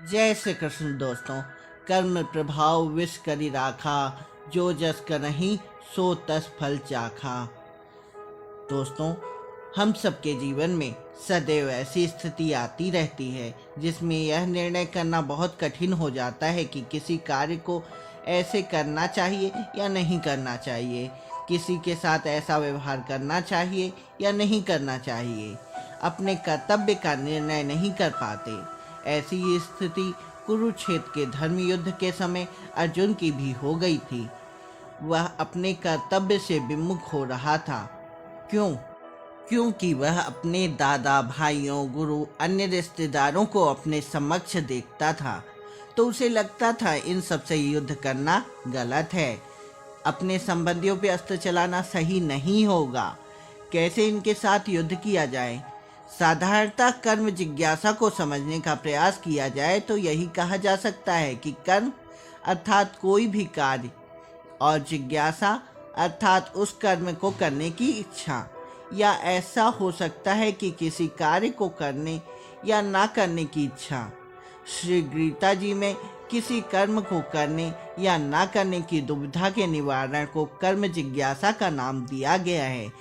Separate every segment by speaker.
Speaker 1: जय श्री कृष्ण दोस्तों। कर्म प्रभाव विष करी राखा, जो जस करहि सो तस फल चाखा। दोस्तों, हम सबके जीवन में सदैव ऐसी स्थिति आती रहती है जिसमें यह निर्णय करना बहुत कठिन हो जाता है कि किसी कार्य को ऐसे करना चाहिए या नहीं करना चाहिए, किसी के साथ ऐसा व्यवहार करना चाहिए या नहीं करना चाहिए। अपने कर्तव्य का निर्णय नहीं कर पाते। ऐसी ही स्थिति कुरुक्षेत्र के धर्म युद्ध के समय अर्जुन की भी हो गई थी। वह अपने कर्तव्य से विमुख हो रहा था। क्यों? क्योंकि वह अपने दादा, भाइयों, गुरु, अन्य रिश्तेदारों को अपने समक्ष देखता था तो उसे लगता था इन सबसे युद्ध करना गलत है। अपने संबंधियों पे अस्त्र चलाना सही नहीं होगा। कैसे इनके साथ युद्ध किया जाए? साधारणतः कर्म जिज्ञासा को समझने का प्रयास किया जाए तो यही कहा जा सकता है कि कर्म अर्थात कोई भी कार्य और जिज्ञासा अर्थात उस कर्म को करने की इच्छा, या ऐसा हो सकता है कि किसी कार्य को करने या ना करने की इच्छा। श्री गीता जी में किसी कर्म को करने या ना करने की दुविधा के निवारण को कर्म जिज्ञासा का नाम दिया गया है।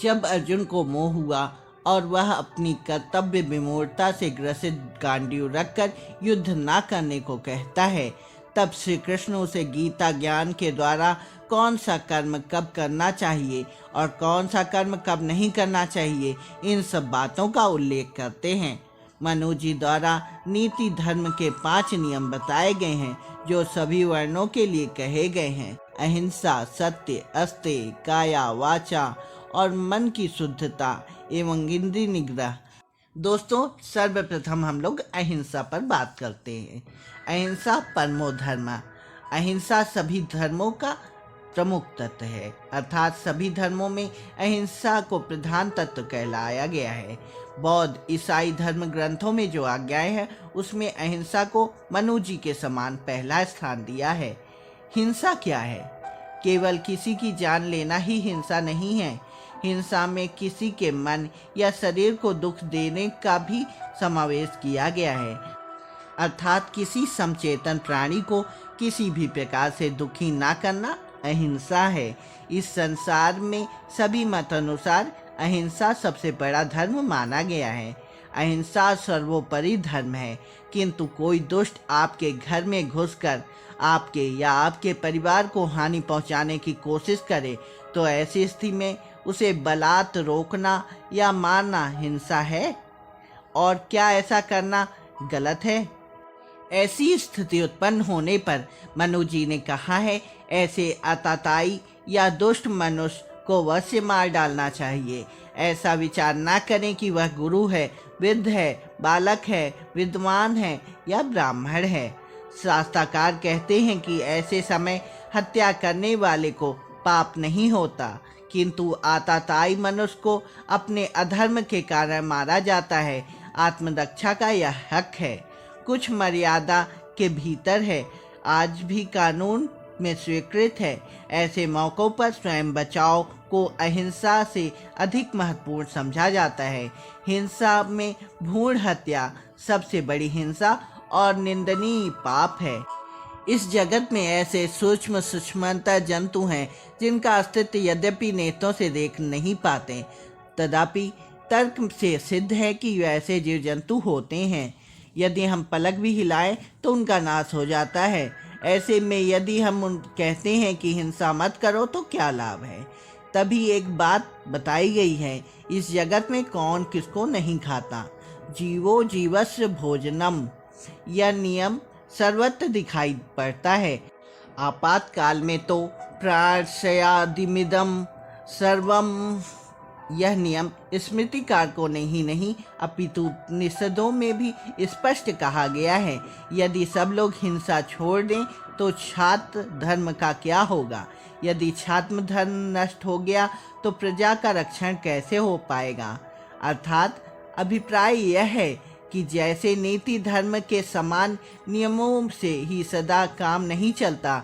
Speaker 1: जब अर्जुन को मोह हुआ और वह अपनी कर्तव्य विमूढ़ता से ग्रसित गांडीव रखकर युद्ध ना करने को कहता है, तब श्री कृष्ण उसे गीता ज्ञान के द्वारा कौन सा कर्म कब करना चाहिए और कौन सा कर्म कब नहीं करना चाहिए, इन सब बातों का उल्लेख करते हैं। मनु जी द्वारा नीति धर्म के 5 नियम बताए गए हैं जो सभी वर्णों के लिए कहे गए हैं। अहिंसा, सत्य, अस्तेय, काया, वाचा और मन की शुद्धता एवं इंद्रिय निग्रह। दोस्तों, सर्वप्रथम हम लोग अहिंसा पर बात करते हैं। अहिंसा परमो धर्म। अहिंसा सभी धर्मों का प्रमुख तत्व है, अर्थात सभी धर्मों में अहिंसा को प्रधान तत्व कहलाया गया है। बौद्ध, ईसाई धर्म ग्रंथों में जो आज्ञाएं हैं उसमें अहिंसा को मनु जी के समान पहला स्थान दिया है। हिंसा क्या है? केवल किसी की जान लेना ही हिंसा नहीं है। हिंसा में किसी के मन या शरीर को दुख देने का भी समावेश किया गया है, अर्थात किसी समचेतन प्राणी को किसी भी प्रकार से दुखी ना करना अहिंसा है। इस संसार में सभी मत अनुसार अहिंसा सबसे बड़ा धर्म माना गया है। अहिंसा सर्वोपरि धर्म है, किंतु कोई दुष्ट आपके घर में घुसकर आपके या आपके परिवार को हानि पहुंचाने की कोशिश करे तो ऐसी स्थिति में उसे बलात् रोकना या मारना हिंसा है। और क्या ऐसा करना गलत है? ऐसी स्थिति उत्पन्न होने पर मनु जी ने कहा है, ऐसे आतताई या दुष्ट मनुष्य को वश से मार डालना चाहिए। ऐसा विचार ना करें कि वह गुरु है, वृद्ध है, बालक है, विद्वान है या ब्राह्मण है। शास्त्रकार कहते हैं कि ऐसे समय हत्या करने वाले को पाप नहीं होता, किंतु आतताई मनुष्य को अपने अधर्म के कारण मारा जाता है। आत्मरक्षा का यह हक है, कुछ मर्यादा के भीतर है, आज भी कानून में स्वीकृत है। ऐसे मौक़ों पर स्वयं बचाव को अहिंसा से अधिक महत्वपूर्ण समझा जाता है। हिंसा में भ्रूण हत्या सबसे बड़ी हिंसा और निंदनीय पाप है। इस जगत में ऐसे सूक्ष्म सूक्ष्मतर जंतु हैं जिनका अस्तित्व यद्यपि नेत्रों से देख नहीं पाते, तथापि तर्क से सिद्ध है कि ऐसे जीव जंतु होते हैं। यदि हम पलक भी हिलाएं तो उनका नाश हो जाता है। ऐसे में यदि हम कहते हैं कि हिंसा मत करो तो क्या लाभ है? तभी एक बात बताई गई है, इस जगत में कौन किसको नहीं खाता। जीवो जीवस्य भोजनम, यह नियम सर्वत्र दिखाई पड़ता है। आपातकाल में तो प्राणशयादिमिदम सर्वम, यह नियम स्मृतिकार को नहीं अपितु निषदों में भी स्पष्ट कहा गया है। यदि सब लोग हिंसा छोड़ दें तो छात्र धर्म का क्या होगा? यदि छात्र धर्म नष्ट हो गया तो प्रजा का रक्षण कैसे हो पाएगा? अर्थात अभिप्राय यह है कि जैसे नीति धर्म के समान नियमों से ही सदा काम नहीं चलता।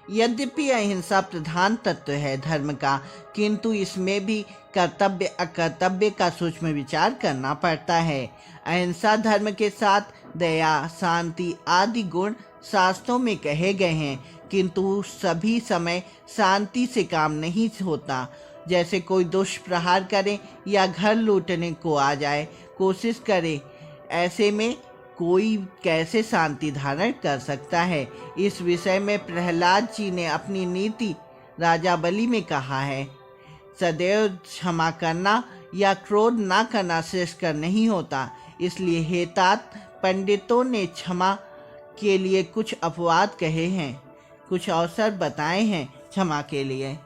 Speaker 1: यद्यपि अहिंसा प्रधान तत्व है धर्म का, किंतु इसमें भी कर्तव्य अकर्तव्य का सूक्ष्म विचार करना पड़ता है। अहिंसा धर्म के साथ दया, शांति आदि गुण शास्त्रों में कहे गए हैं, किंतु सभी समय शांति से काम नहीं होता। जैसे कोई दुष्प्रहार करे या घर लूटने को आ जाए, कोशिश करे, ऐसे में कोई कैसे शांति धारण कर सकता है। इस विषय में प्रहलाद जी ने अपनी नीति राजा बलि में कहा है, सदैव क्षमा करना या क्रोध ना करना श्रेष्ठकर नहीं होता। इसलिए हे तात, पंडितों ने क्षमा के लिए कुछ अपवाद कहे हैं, कुछ अवसर बताए हैं क्षमा के लिए।